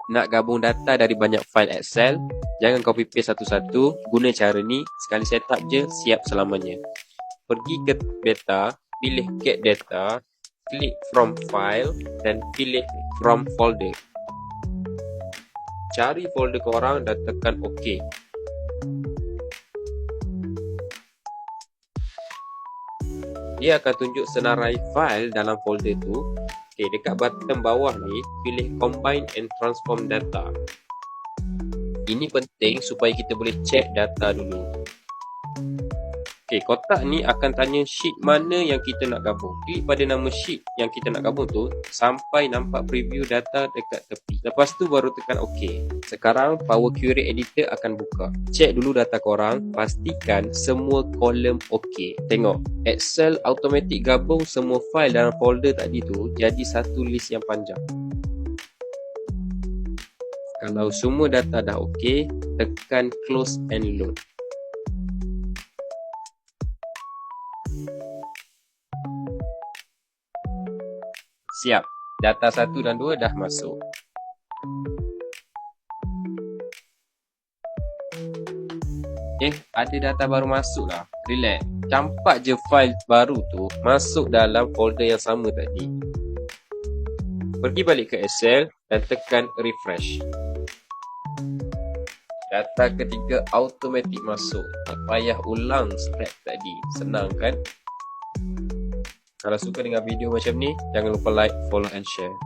nak gabung data dari banyak file Excel, jangan copy paste satu-satu. Guna cara ni, sekali setup je, siap selamanya. Pergi ke data, pilih get data, klik from file dan pilih from folder. Cari folder korang dan tekan OK. Dia akan tunjuk senarai file dalam folder tu. Okay, dekat button bawah ni, pilih Combine and Transform Data. Ini penting supaya kita boleh check data dulu. Okay, kotak ni akan tanya sheet mana yang kita nak gabung. Klik pada nama sheet yang kita nak gabung tu sampai nampak preview data dekat tepi. Lepas tu baru tekan OK. Sekarang Power Query Editor akan buka. Check dulu data korang, pastikan semua kolom OK. Tengok, Excel automatic gabung semua file dalam folder tadi tu jadi satu list yang panjang. Kalau semua data dah OK, tekan Close and Load. Siap, data 1 dan 2 dah masuk. Ada data baru masuk lah. Relax, campak je file baru tu masuk dalam folder yang sama tadi. Pergi balik ke Excel dan tekan refresh. Data ketiga automatic masuk. Tak payah ulang step tadi. Senang kan? Kalau suka dengan video macam ni, jangan lupa like, follow and share.